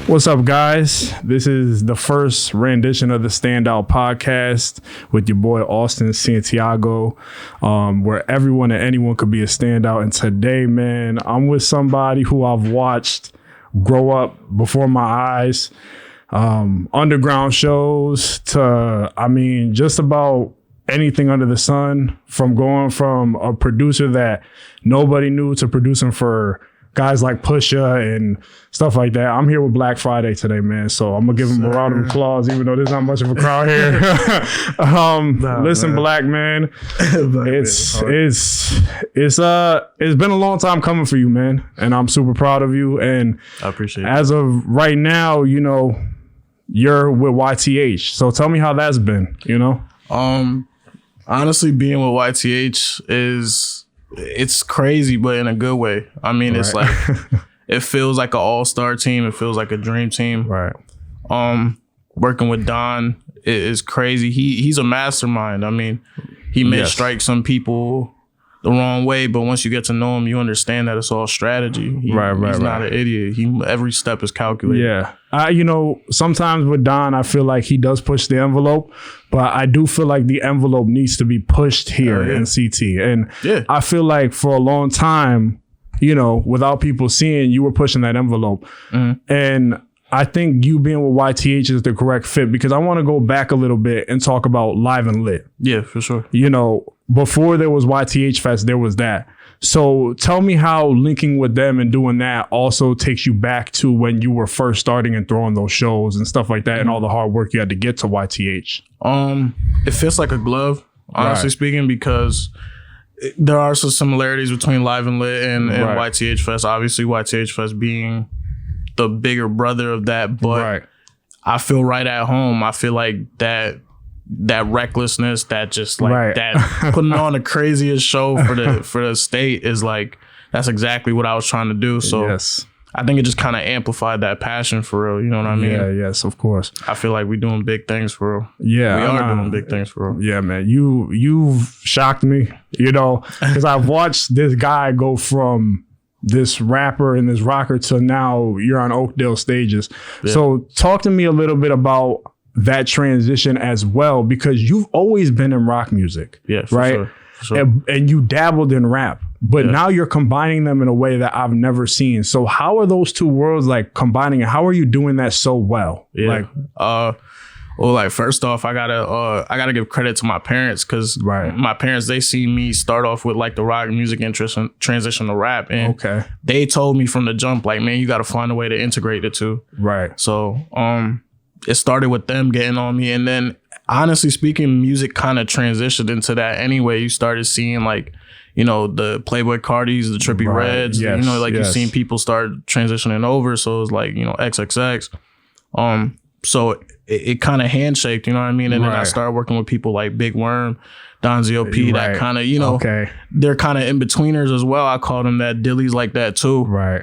What's up, guys? This is the first rendition of the Standout Podcast with your boy Austin Santiago, where everyone and anyone could be a standout. And today, man, I'm with somebody who I've watched grow up before my eyes, underground shows to, just about anything under the sun, from going from a producer that nobody knew to producing for guys like Pusha and stuff like that. I'm here with Blvck Friday today, man. So I'm gonna give him a round of applause, even though there's not much of a crowd here. Listen, man. Blvck, man, it's been a long time coming for you, man, and I'm super proud of you. And I appreciate it. As of right now, you're with YTH. So tell me how that's been. Honestly, being with YTH it's crazy, but in a good way. It's like, it feels like an all-star team. It feels like a dream team. Right. Working with Don is crazy. He's a mastermind. He may strike some people the wrong way, but once you get to know him, you understand that it's all strategy. He's not an idiot. Every step is calculated. Yeah. Sometimes with Don, I feel like he does push the envelope, but I do feel like the envelope needs to be pushed here in CT. And I feel like for a long time, without people seeing, you were pushing that envelope. Mm-hmm. And I think you being with YTH is the correct fit, because I want to go back a little bit and talk about Live and Lit. Yeah, for sure. Before there was YTH Fest, there was that. So tell me how linking with them and doing that also takes you back to when you were first starting and throwing those shows and stuff like that, and all the hard work you had to get to YTH. It fits like a glove, honestly speaking, because there are some similarities between Live and Lit and YTH Fest. Obviously, YTH Fest being the bigger brother of that, but I feel right at home. I feel like that recklessness, that just like that putting on the craziest show for the state is like, that's exactly what I was trying to do. So I think it just kind of amplified that passion for real. You know what I mean? Yeah, yes, of course. I feel like we're doing big things for real. Yeah, we are doing big things for real. Yeah, man, you've shocked me. Because I've watched this guy go from this rapper and this rocker to now you're on Oakdale stages. Yeah. So talk to me a little bit about that transition as well, because you've always been in rock music. Yeah, for sure. And you dabbled in rap, but now you're combining them in a way that I've never seen. So how are those two worlds like combining, and how are you doing that so well? Yeah. First off, I gotta give credit to my parents, because my parents, they see me start off with like the rock music interest and transition to rap, and they told me from the jump, like, man, you got to find a way to integrate the two. Right. So it started with them getting on me, and then honestly speaking, music kind of transitioned into that anyway. You started seeing like, the Playboy Cardis, the Trippie Reds, you've seen people start transitioning over. So it was like, XXX. So it kind of handshaked, you know what I mean? And then I started working with people like Big Worm, Don Zio P, that kind of, they're kind of in-betweeners as well. I call them that, Dillies like that too. Right.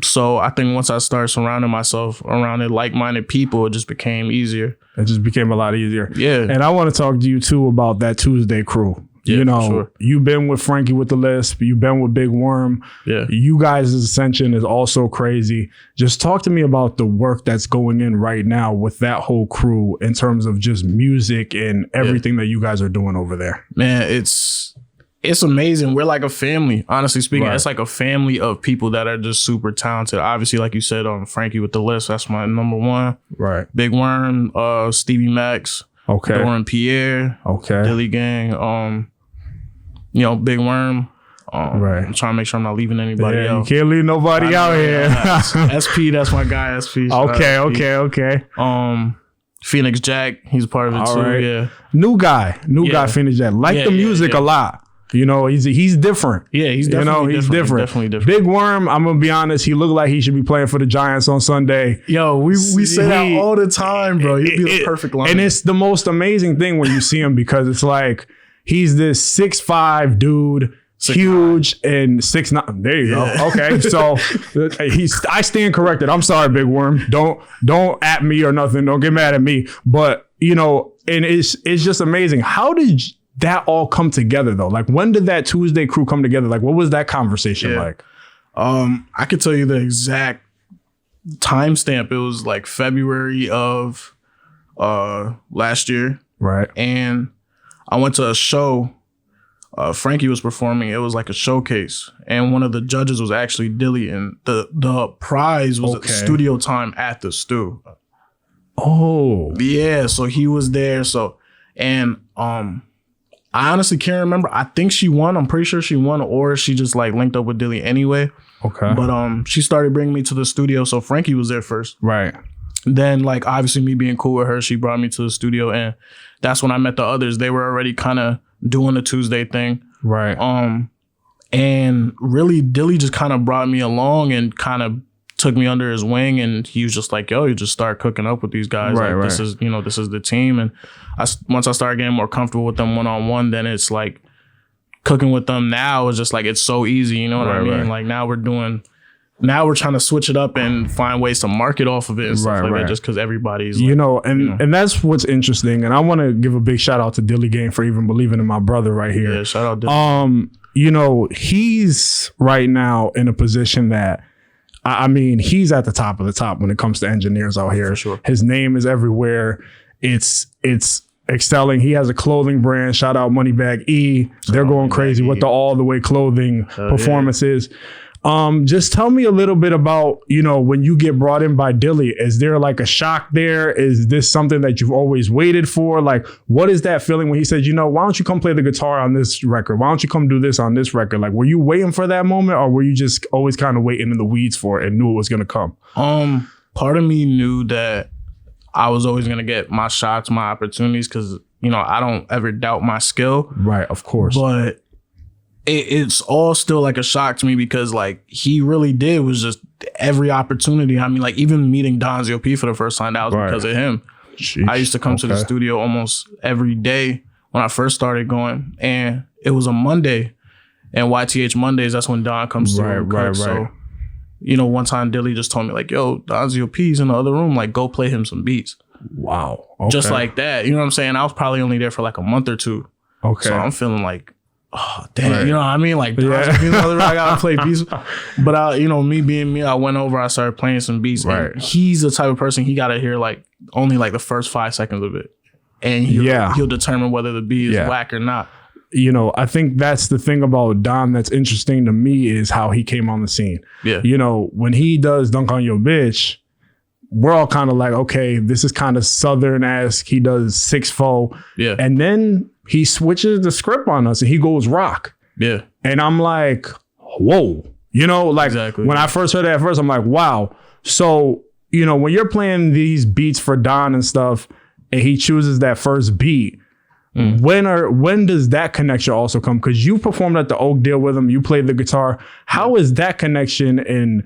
So I think once I started surrounding myself around like-minded people, it just became easier. It just became a lot easier. Yeah. And I want to talk to you too about that Tuesday crew. Yeah, you've been with Frankie with the Lisp. You've been with Big Worm. Yeah. You guys' ascension is also crazy. Just talk to me about the work that's going in right now with that whole crew in terms of just music and everything that you guys are doing over there. Man, it's amazing. We're like a family, honestly speaking. It's like a family of people that are just super talented. Obviously, like you said, Frankie with the Lisp, that's my number one. Right. Big Worm, Stevie Max, Doran Pierre, Dilly Gang, Big Worm. I'm trying to make sure I'm not leaving anybody else. You can't leave nobody out here. SP, that's my guy, SP. Okay. Phoenix Jack, he's a part of it too. Right. Yeah. New guy, Phoenix Jack. The music a lot. He's different. Yeah, he's definitely different. Definitely different. Big Worm, I'm gonna be honest, he looked like he should be playing for the Giants on Sunday. Yo, we say that all the time, bro. He'd be the perfect line. And it's the most amazing thing when you see him, because it's like he's this 6'5" dude, huge, and 6'9". There you go. Okay, so I stand corrected. I'm sorry, Big Worm. Don't at me or nothing. Don't get mad at me. But and it's just amazing. How did that all come together though? Like, when did that Tuesday crew come together? Like, what was that conversation like? I could tell you the exact timestamp, it was like February of last year. Right. And I went to a show. Frankie was performing. It was like a showcase, and one of the judges was actually Dilly, and the prize was studio time at the Stu. Oh, yeah. So he was there. So, and I honestly can't remember. I think she won. I'm pretty sure she won, or she just like linked up with Dilly anyway. Okay. But she started bringing me to the studio. So Frankie was there first. Right. Then, like, obviously me being cool with her, she brought me to the studio, and that's when I met the others. They were already kind of doing the Tuesday thing. Right. And really Dilly just kind of brought me along and kind of took me under his wing, and he was just like, yo, you just start cooking up with these guys. Right, like, right. this is the team. And once I started getting more comfortable with them one-on-one, then it's like cooking with them now is just like, it's so easy. You know what I mean? Right. Like now we're trying to switch it up and find ways to market off of it and stuff like that, just because everybody's like, and that's what's interesting. And I want to give a big shout out to Dilly Gang for even believing in my brother right here. Yeah, shout out Dilly. He's right now in a position that, I mean, he's at the top of the top when it comes to engineers out here. For sure. His name is everywhere. It's excelling. He has a clothing brand. Shout out Moneybag E. They're going crazy with the all the way clothing performances. Just tell me a little bit about, when you get brought in by Dilly, is there like a shock there? Is this something that you've always waited for? Like, what is that feeling when he says, why don't you come play the guitar on this record? Why don't you come do this on this record? Like, were you waiting for that moment, or were you just always kind of waiting in the weeds for it and knew it was going to come? Part of me knew that I was always going to get my shots, my opportunities, because, I don't ever doubt my skill. Right, of course. But it's all still like a shock to me, because like he really did was just every opportunity. I mean, like even meeting Don Zio P for the first time, that was because of him. Sheesh. I used to come to the studio almost every day when I first started going, and it was a Monday, and YTH Mondays, that's when Don comes to record. So, one time Dilly just told me like, yo, Don Zio P's in the other room, like go play him some beats. Wow. Okay. Just like that. You know what I'm saying? I was probably only there for like a month or two. Okay. So I'm feeling like, oh, damn, you know what I mean? Like, I gotta play beats. But me being me, I went over, I started playing some beats. Right. And he's the type of person, he gotta hear like only like the first 5 seconds of it. And he'll determine whether the beat is whack or not. I think that's the thing about Don that's interesting to me, is how he came on the scene. Yeah. When he does Dunk on Your Bitch, we're all kind of like, okay, this is kind of Southern-esque. He does 6-4. Yeah. And then he switches the script on us and he goes rock. Yeah. And I'm like, whoa. Exactly. When I first heard that at first, I'm like, wow. So, when you're playing these beats for Don and stuff, and he chooses that first beat, when does that connection also come? Because you performed at the Oak Deal with him, you played the guitar. How is that connection, and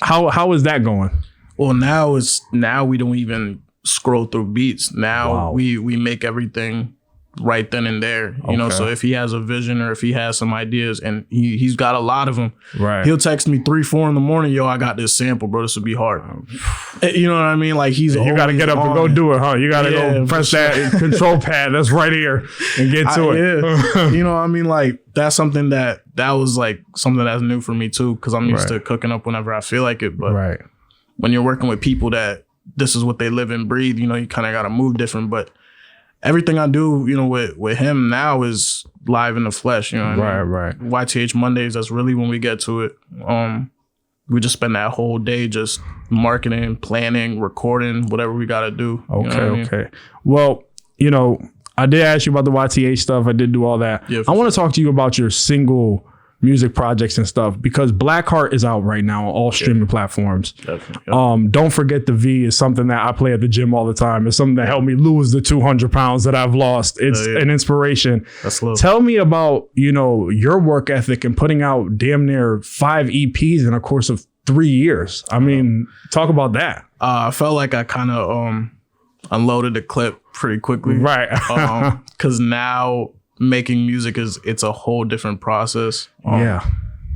how is that going? Well, now we don't even scroll through beats. Now we make everything right then and there. So if he has a vision or if he has some ideas, and he's got a lot of them, right? He'll text me 3-4 in the morning. Yo, I got this sample, bro. This would be hard. You know what I mean? Like you got to get up and go do it, huh? You got to go press that control pad that's right here and get to it. Yeah. You know what I mean? Like that's something that was like something that's new for me too, because I'm used to cooking up whenever I feel like it. But when you're working with people that this is what they live and breathe, you kind of got to move different. But everything I do, with him now is live in the flesh. Right. YTH Mondays, that's really when we get to it. We just spend that whole day just marketing, planning, recording, whatever we got to do. Okay. Well, I did ask you about the YTH stuff. I did do all that. Yeah, I want to talk to you about your single music projects and stuff, because Blackheart is out right now on all streaming platforms. Definitely. Don't Forget the V is something that I play at the gym all the time. It's something that helped me lose the 200 pounds that I've lost. It's an inspiration. That's love. Tell me about, your work ethic and putting out damn near 5 EPs in a course of 3 years. I mean, talk about that. I felt like I kind of unloaded the clip pretty quickly. Right. Because now making music it's a whole different process.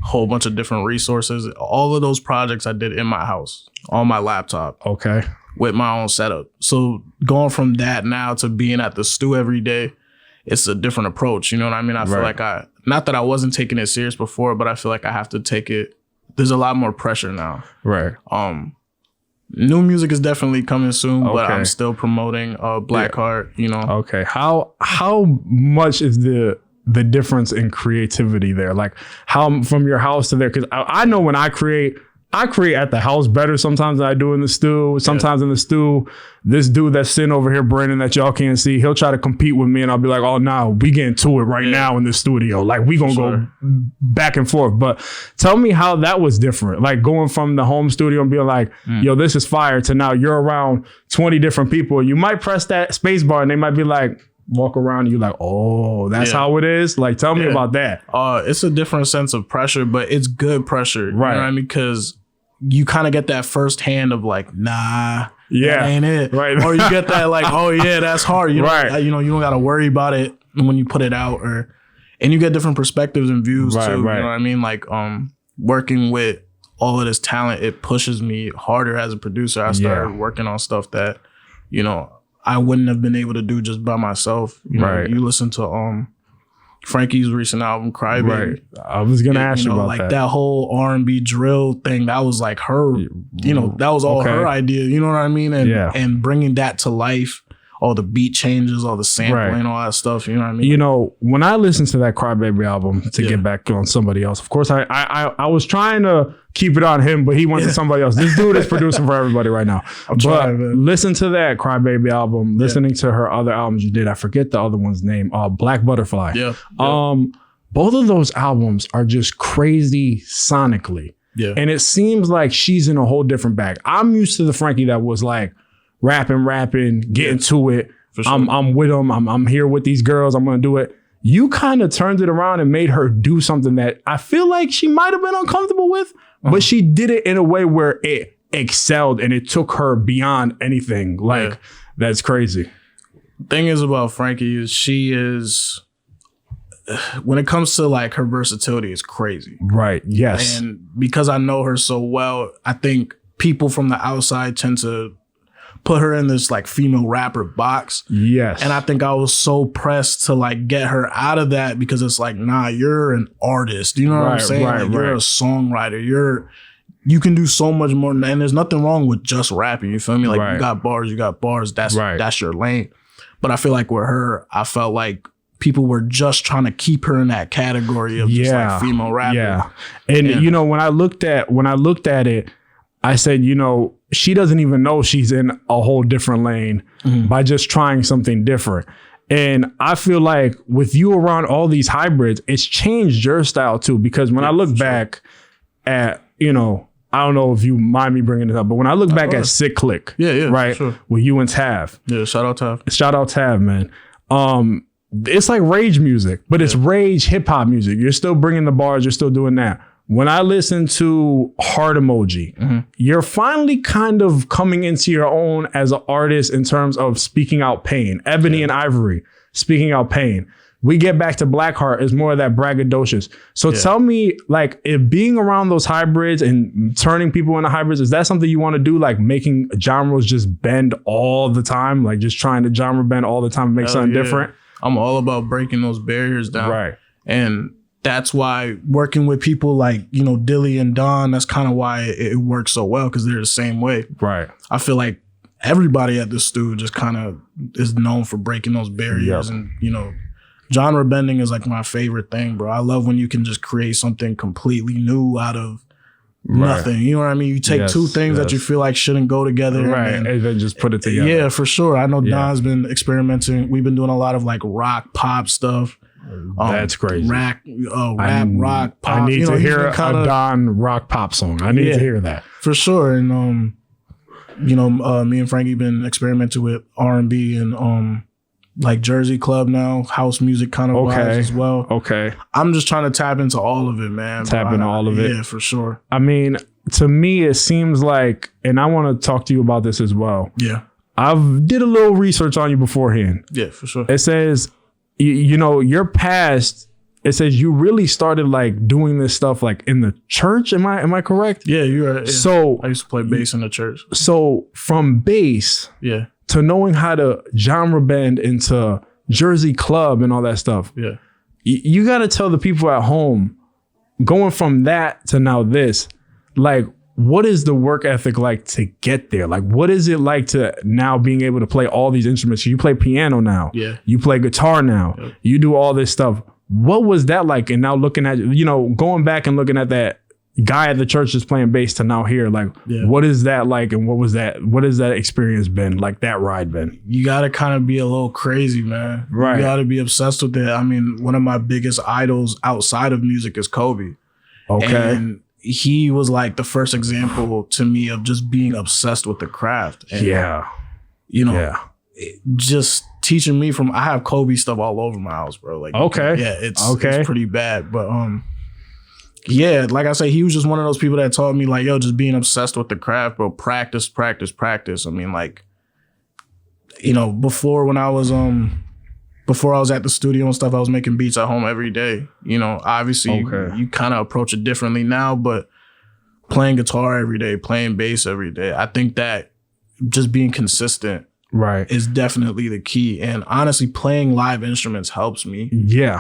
Whole bunch of different resources. All of those projects I did in my house on my laptop. Okay. With my own setup. So going from that now to being at the Stu every day, it's a different approach. You know what I mean? I feel like not that I wasn't taking it serious before, but I feel like I have to take it there's a lot more pressure now. Right. New music is definitely coming soon, but I'm still promoting Blackheart, you know. Okay. How much is the difference in creativity there? Like how from your house to there? Because I know when I create at the house better sometimes than I do in the stew. Sometimes in the stew, this dude that's sitting over here, Brandon, that y'all can't see, he'll try to compete with me and I'll be like, oh, no, we getting to it right now in the studio. Like we gonna go back and forth. But tell me how that was different. Like going from the home studio and being like, yo, this is fire, to now you're around 20 different people. You might press that space bar and they might be like, walk around and you're like, oh, that's how it is. Like, tell me about that. It's a different sense of pressure, but it's good pressure. Right. You know what I mean? Because you kind of get that first hand of like, nah, that ain't it. Right. Or you get that like, oh yeah, that's hard. You know, you don't got to worry about it when you put it out, and you get different perspectives and views too. You know what I mean? Like, working with all of this talent, it pushes me harder as a producer. I started working on stuff that, you know, I wouldn't have been able to do just by myself. You know, you listen to Frankie's recent album, Cry Baby. Right. I was gonna ask you about like that whole R&B drill thing. That was like her. You know, that was all her idea. You know what I mean? And bringing that to life. All the beat changes, all the sampling, all that stuff. You know what I mean? You know, when I listened to that Crybaby album, to get back on somebody else, of course, I was trying to keep it on him, but he went to somebody else. This dude is producing for everybody right now. Listen to that Crybaby album, listening to her other albums you did. I forget the other one's name. Black Butterfly. Both of those albums are just crazy sonically. Yeah. And it seems like she's in a whole different bag. I'm used to the Frankie that was like, rapping, getting to it. Sure. I'm with them. I'm here with these girls. I'm going to do it. You kind of turned it around and made her do something that I feel like she might have been uncomfortable with, but she did it in a way where it excelled and it took her beyond anything. Like, that's crazy. Thing is about Frankie is she is, when it comes to like her versatility, is crazy. Right. Yes. And because I know her so well, I think people from the outside tend to put her in this like female rapper box. Yes. And I think I was so pressed to like get her out of that, because it's like, nah, you're an artist. You know what I'm saying? Like, you're a songwriter. You can do so much more. And there's nothing wrong with just rapping. You feel me? Like you got bars. That's your lane. But I feel like with her, I felt like people were just trying to keep her in that category of just like female rapper. Yeah. And you know, when I looked at it, I said, you know, she doesn't even know she's in a whole different lane by just trying something different. And I feel like with you around all these hybrids, it's changed your style too. Because when I look back at, you know, I don't know if you mind me bringing it up, but when I look back at Sick Click, right, with you and Tav. Yeah, shout out Tav. Shout out Tav, man. It's like rage music, but it's rage hip hop music. You're still bringing the bars. You're still doing that. When I listen to Heart Emoji, you're finally kind of coming into your own as an artist in terms of speaking out pain. Ebony and Ivory, speaking out pain. We get back to Blackheart is more of that braggadocious. So tell me, like, if being around those hybrids and turning people into hybrids, is that something you want to do? Like making genres just bend all the time? Like just trying to genre bend all the time and make something different? I'm all about breaking those barriers down. Right. And that's why working with people like, you know, Dilly and Don, that's kind of why it works so well, because they're the same way. Right. I feel like everybody at the studio just kind of is known for breaking those barriers. And, you know, genre bending is like my favorite thing, bro. I love when you can just create something completely new out of nothing. You know what I mean? You take two things that you feel like shouldn't go together. Right. And then just put it together. Yeah, for sure. I know Don's been experimenting. We've been doing a lot of like rock, pop stuff. That's crazy. Rap, rock, pop. I need to hear a Don rock pop song. I need to hear that. For sure. And, you know, me and Frankie been experimenting with R&B and like Jersey Club now, house music kind of vibes as well. Okay. I'm just trying to tap into all of it, man. Tap into all of it. Yeah, for sure. I mean, to me, it seems like, and I want to talk to you about this as well. Yeah. I've did a little research on you beforehand. Yeah, for sure. It says, you know, your past, it says you really started like doing this stuff like in the church. Am I correct? Yeah, you are. Yeah. So I used to play bass in the church. So from bass to knowing how to genre bend into Jersey Club and all that stuff. Yeah. You got to tell the people at home, going from that to now this, like, what is the work ethic like to get there? Like, what is it like to now being able to play all these instruments? You play piano now. Yeah. You play guitar now. Yep. You do all this stuff. What was that like? And now looking at, going back and looking at that guy at the church just playing bass to now here, like, what is that like? And what has that experience been like, that ride been? You got to kind of be a little crazy, man. Right. You got to be obsessed with it. I mean, one of my biggest idols outside of music is Kobe. Okay. And he was like the first example to me of just being obsessed with the craft. And, just teaching me I have Kobe stuff all over my house, bro. Like, it's pretty bad. But, like I say, he was just one of those people that taught me like, yo, just being obsessed with the craft, bro. Practice. I mean, like, before I was at the studio and stuff, I was making beats at home every day. Obviously you kind of approach it differently now, but playing guitar every day, playing bass every day, I think that just being consistent is definitely the key. And honestly, playing live instruments helps me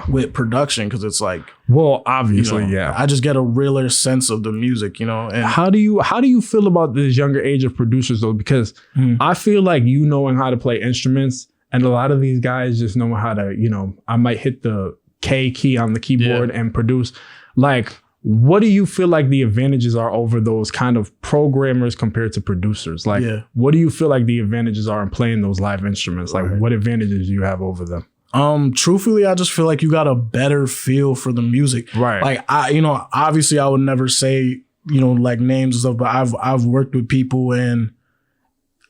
with production, because it's like, well, obviously, I just get a realer sense of the music, And how do you feel about this younger age of producers though? Because I feel like knowing how to play instruments, and a lot of these guys just know how to, I might hit the K key on the keyboard and produce. Like, what do you feel like the advantages are over those kind of programmers compared to producers? Like, what do you feel like the advantages are in playing those live instruments? Like, what advantages do you have over them? Truthfully, I just feel like you got a better feel for the music. Right. Like, obviously I would never say, like names and stuff, but I've worked with people and,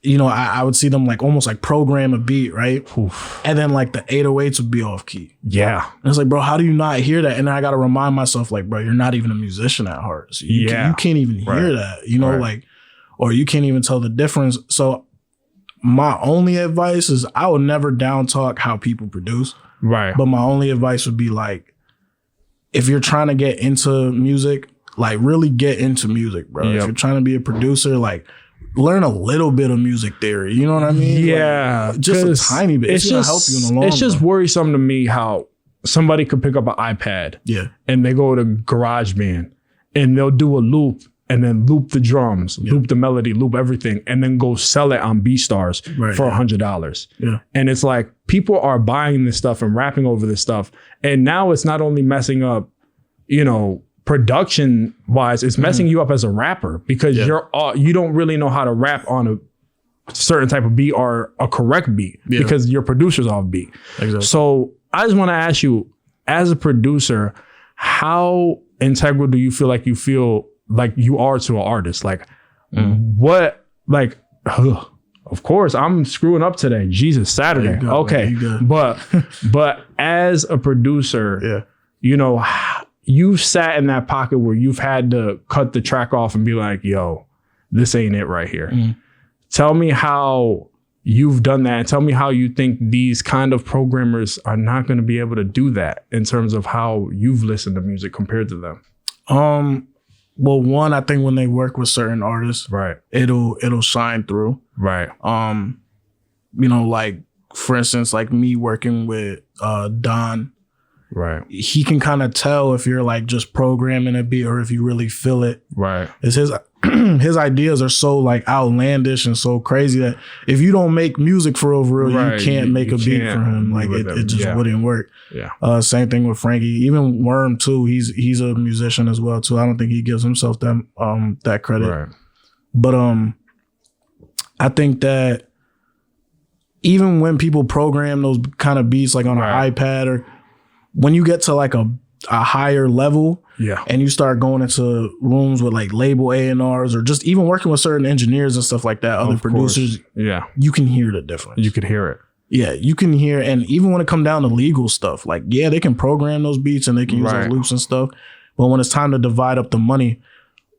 I would see them like almost like program a beat, right? Oof. And then like the 808s would be off key. Yeah. And it's like, bro, how do you not hear that? And then I got to remind myself, like, bro, you're not even a musician at heart. So you can't even hear that, like, or you can't even tell the difference. So my only advice is I would never down talk how people produce. Right. But my only advice would be like, if you're trying to get into music, like really get into music, bro. Yep. If you're trying to be a producer, like, learn a little bit of music theory. You know what I mean? Yeah. Like, just a tiny bit. It's going to help you in the long run. It's just worrisome to me how somebody could pick up an iPad and they go to GarageBand and they'll do a loop and then loop the drums, loop the melody, loop everything, and then go sell it on BeatStars for $100. Yeah. And it's like, people are buying this stuff and rapping over this stuff. And now it's not only messing up, production wise, it's messing you up as a rapper, because you don't really know how to rap on a certain type of beat or a correct beat because your producer's off beat. Exactly. So I just want to ask you, as a producer, how integral do you feel like you are to an artist? Like, what, like, of course I'm screwing up today. Jesus, Saturday. Okay. But as a producer, you sat in that pocket where you've had to cut the track off and be like, yo, this ain't it right here. Tell me how you've done that, and tell me how you think these kind of programmers are not going to be able to do that in terms of how you've listened to music compared to them. Well, one, I think when they work with certain artists, it'll shine through. Right. Like, for instance, like me working with Don. Right. He can kind of tell if you're like just programming a beat or if you really feel it. Right. It's his ideas are so like outlandish and so crazy that if you don't make music for real, you can't make a beat for him. Like it just wouldn't work. Yeah. Same thing with Frankie. Even Worm too. He's a musician as well too. I don't think he gives himself that credit. Right. But I think that even when people program those kind of beats like on an iPad, or when you get to like a higher level, and you start going into rooms with like label A&Rs or just even working with certain engineers and stuff like that, other producers, you can hear the difference. You can hear it. Yeah, you can hear, and even when it comes down to legal stuff, like, they can program those beats and they can use those loops and stuff, but when it's time to divide up the money,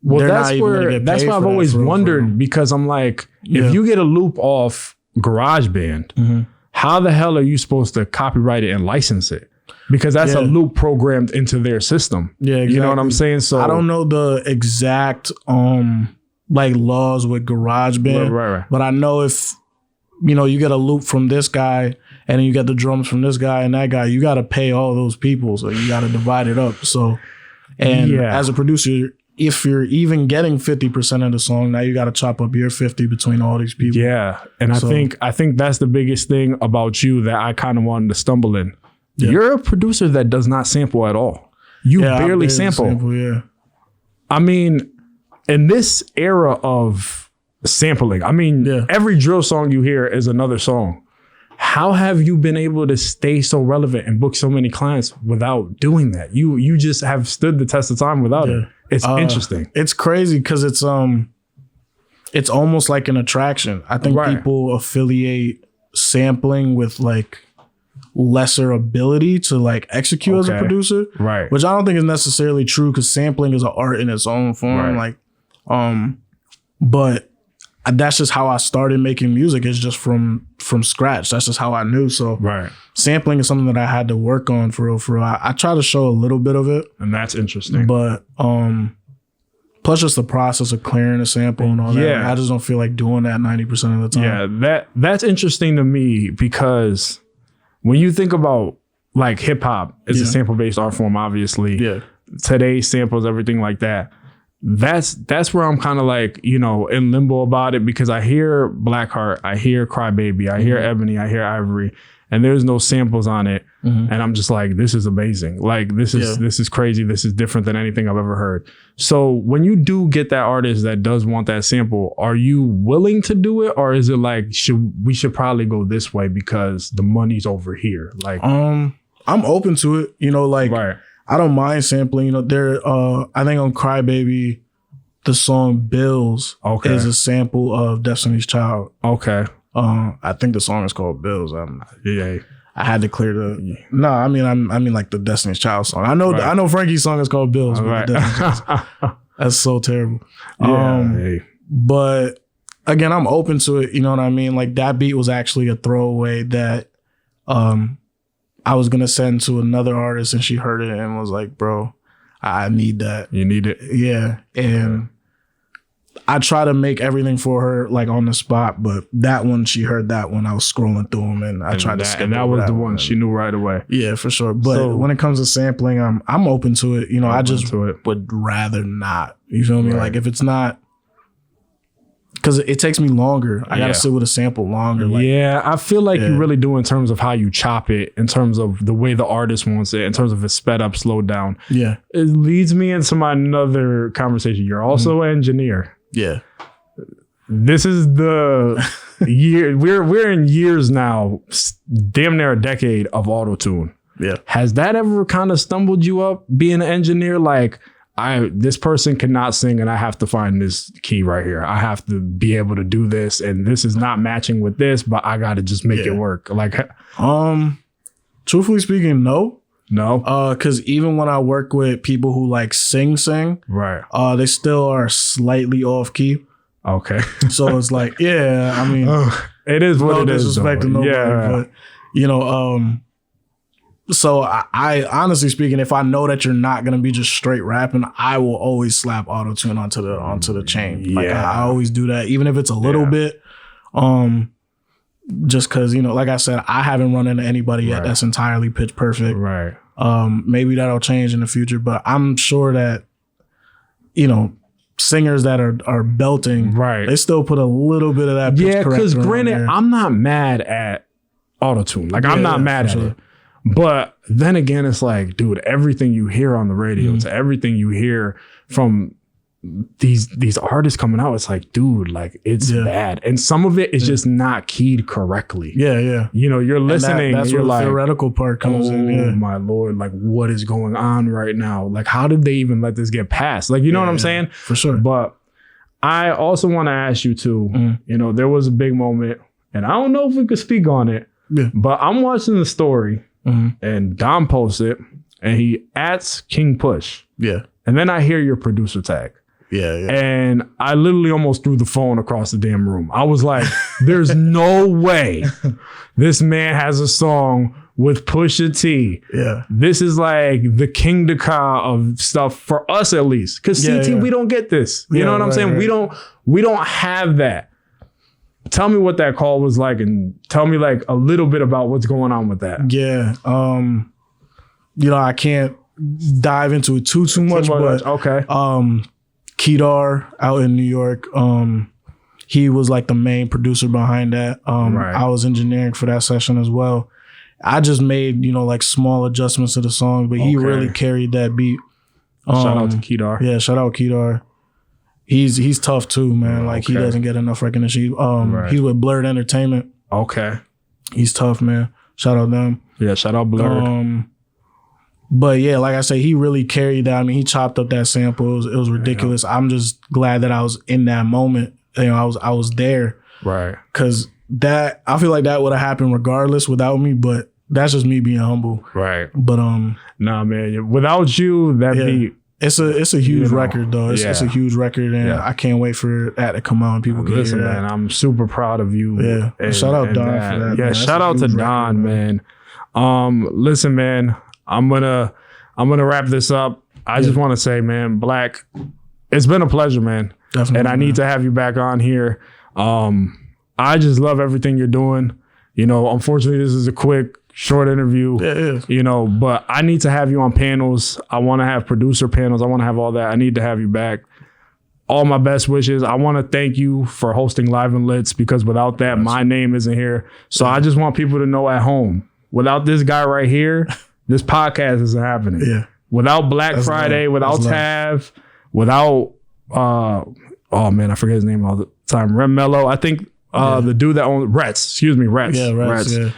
that's why I've always wondered, because I'm like, if you get a loop off GarageBand, how the hell are you supposed to copyright it and license it? Because that's a loop programmed into their system. Yeah, exactly. You know what I'm saying? So I don't know the exact like laws with GarageBand, but I know if you get a loop from this guy and then you get the drums from this guy and that guy, you got to pay all those people, so you got to divide it up. So, and as a producer, if you're even getting 50% of the song, now you got to chop up your 50 between all these people. Yeah. And I think that's the biggest thing about you that I kind of wanted to stumble in. Yeah. You're a producer that does not sample at all. You barely sample. Yeah. I mean, in this era of sampling, I mean, every drill song you hear is another song. How have you been able to stay so relevant and book so many clients without doing that? You just have stood the test of time without it. It's interesting. It's crazy because it's almost like an attraction. I think people affiliate sampling with like lesser ability to like execute as a producer, right? Which I don't think is necessarily true because sampling is an art in its own form, like, but that's just how I started making music. It's just from scratch. That's just how I knew. So sampling is something that I had to work on for real. I try to show a little bit of it, and that's interesting. But plus just the process of clearing a sample and all that. Like, I just don't feel like doing that 90% of the time. Yeah, that's interesting to me because when you think about like hip hop, it's a sample based art form, obviously. Yeah. Today's samples, everything like that. That's where I'm kind of like, you know, in limbo about it because I hear Blackheart, I hear Crybaby, I hear Ebony, I hear Ivory, and there's no samples on it. And I'm just like, this is amazing. Like this is crazy. This is different than anything I've ever heard. So when you do get that artist that does want that sample, are you willing to do it? Or is it like, we should probably go this way because the money's over here? Like, I'm open to it, you know, like, I don't mind sampling. You know, I think on Crybaby, the song Bills is a sample of Destiny's Child. Okay. I think the song is called Bills. I had to clear the. No, I mean like the Destiny's Child song. I know Frankie's song is called Bills. But that's so terrible. But again, I'm open to it. You know what I mean? Like that beat was actually a throwaway that I was gonna send to another artist, and she heard it and was like, "Bro, I need that. You need it." Yeah, and I try to make everything for her like on the spot, but that one, she heard that one. I was scrolling through them, and I tried to skip. And that was the one she knew right away. Yeah, for sure. But when it comes to sampling, I'm open to it. You know, I just would rather not. You feel me? Like if it's not. Because it takes me longer. I got to sit with a sample longer. Like, I feel like you really do in terms of how you chop it, in terms of the way the artist wants it, in terms of it's sped up, slowed down. Yeah. It leads me into my another conversation. You're also an engineer. Yeah. This is the year. We're in years now, damn near a decade of auto-tune. Yeah. Has that ever kind of stumbled you up being an engineer? Like, this person cannot sing and I have to find this key right here. I have to be able to do this and this is not matching with this, but I got to just make it work. Like, truthfully speaking, no. No. Cause even when I work with people who like sing, right. They still are slightly off key. Okay. So it's like, I mean, it is what it is. No disrespect to nobody, but you know, so I honestly speaking, if I know that you're not gonna be just straight rapping, I will always slap auto-tune onto the chain. Like I always do that, even if it's a little bit. Just cause, you know, like I said, I haven't run into anybody yet that's entirely pitch perfect. Right. Maybe that'll change in the future, but I'm sure that, you know, singers that are belting, they still put a little bit of that pitch corrector. Yeah, because granted, I'm not mad at auto-tune. Like I'm not mad at it. But then again, it's like, dude, everything you hear on the radio, to everything you hear from these artists coming out, it's like, dude, like it's bad. And some of it is just not keyed correctly. Yeah. You know, you're listening. That's where the theoretical part comes in. Oh my Lord, like what is going on right now? Like, how did they even let this get passed? Like, you know what I'm saying? For sure. But I also want to ask you too, you know, there was a big moment, and I don't know if we could speak on it, but I'm watching the story. And Don posts it and he adds King Push. Yeah. And then I hear your producer tag. Yeah. And I literally almost threw the phone across the damn room. I was like, there's no way this man has a song with Pusha T. Yeah. This is like the King Dakar of stuff for us, at least. Because CT, we don't get this. You know what I'm saying? Right. We don't have that. Tell me what that call was like and tell me like a little bit about what's going on with that. Yeah. You know, I can't dive into it too much, but okay. Kedar out in New York. He was like the main producer behind that. I was engineering for that session as well. I just made, like small adjustments to the song, but he really carried that beat. Shout out to Kedar. Yeah, shout out Kedar. He's tough too, man. Like he doesn't get enough recognition. He's with Blurred Entertainment. Okay. He's tough, man. Shout out them. Yeah, shout out Blurred. But yeah, like I say, he really carried that. I mean, he chopped up that sample. It was ridiculous. Yeah. I'm just glad that I was in that moment. I was there. Right. Cause I feel like that would have happened regardless without me, but that's just me being humble. Right. But nah, man, without you, that beat. It's a huge record though. It's a huge record, and I can't wait for that to come out and people can hear that. Man, I'm super proud of you. Yeah. And shout out Don for that. Yeah, man. Shout out to Don, man. Listen, man, I'm gonna wrap this up. I just want to say, man, Black, it's been a pleasure, man. Definitely. And I need to have you back on here. I just love everything you're doing. Unfortunately, this is a quick, short interview. Yeah, it is. But I need to have you on panels. I want to have producer panels. I want to have all that. I need to have you back. All my best wishes. I want to thank you for hosting Live and Litz, because without that, my name isn't here. So I just want people to know at home, without this guy right here, this podcast isn't happening. Yeah. Without Blvck Friday, without Tav, without oh man, I forget his name all the time. Rem Mello. I think the dude that owns Rets. Yeah, Rets. Yeah.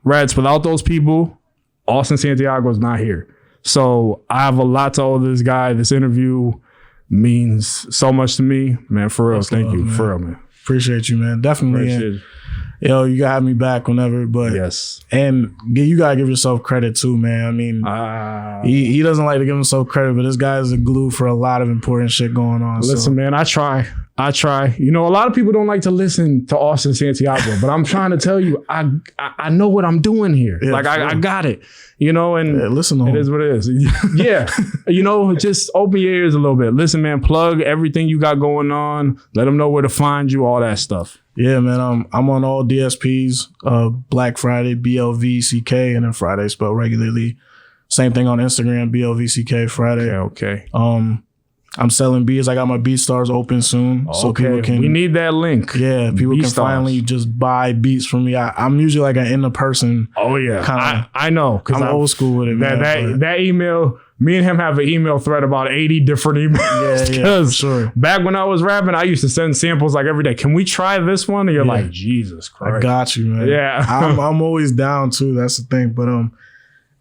Reds, without those people, Austin Santiago is not here. So I have a lot to owe this guy. This interview means so much to me, man. For real, thank you. Man. For real, man. Appreciate you, man. Definitely. You gotta have me back whenever. But yes, and you gotta give yourself credit too, man. I mean, he doesn't like to give himself credit, but this guy is a glue for a lot of important shit going on. Listen, man, I try. A lot of people don't like to listen to Austin Santiago, but I'm trying to tell you, I know what I'm doing here. Yeah, I got it. And listen to it is what it is. Yeah. Just open your ears a little bit. Listen, man, plug everything you got going on. Let them know where to find you, all that stuff. Yeah, man. I'm on all DSPs, Blvck Friday, BLVCK, and then Friday spelled regularly. Same thing on Instagram, BLVCK Friday. Okay. I'm selling beats. I got my BeatStars open soon. So people can. We need that link. Yeah, people can finally just buy beats from me. I'm usually like an in the person. Oh yeah, I know because I'm old school with it. That email. Me and him have an email thread about 80 different emails. Yeah, sure. Back when I was rapping, I used to send samples like every day. Can we try this one? And you're like, Jesus Christ. I got you, man. Yeah, I'm always down too. That's the thing. But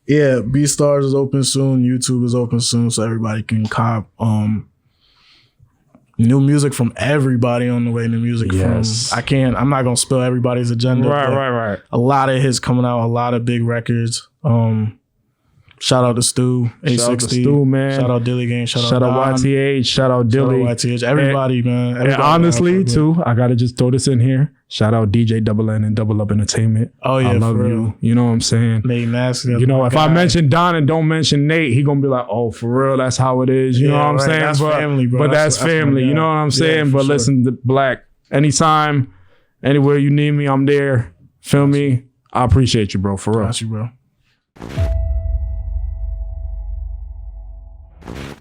yeah, BeatStars is open soon. YouTube is open soon, so everybody can cop. New music from everybody on the way. New music from I'm not gonna spill everybody's agenda. Right. A lot of hits coming out. A lot of big records. Shout out to Stu, 860. Shout out to Stu, man. Shout out Dilly Gang. Shout out YTH. Shout out Dilly. Shout out YTH. Everybody, man. Everybody, and honestly, too, I gotta just throw this in here. Shout out DJ Double N and Double Up Entertainment. Oh yeah, I love you. You know what I'm saying? Nate Nasty. If I mention Don and don't mention Nate, he gonna be like, "Oh, for real? That's how it is." You know what I'm saying? That's family, bro. But that's family. You know what I'm saying? But listen, Black. Anytime, anywhere you need me, I'm there. Feel me? I appreciate you, bro. For real. Got you, bro.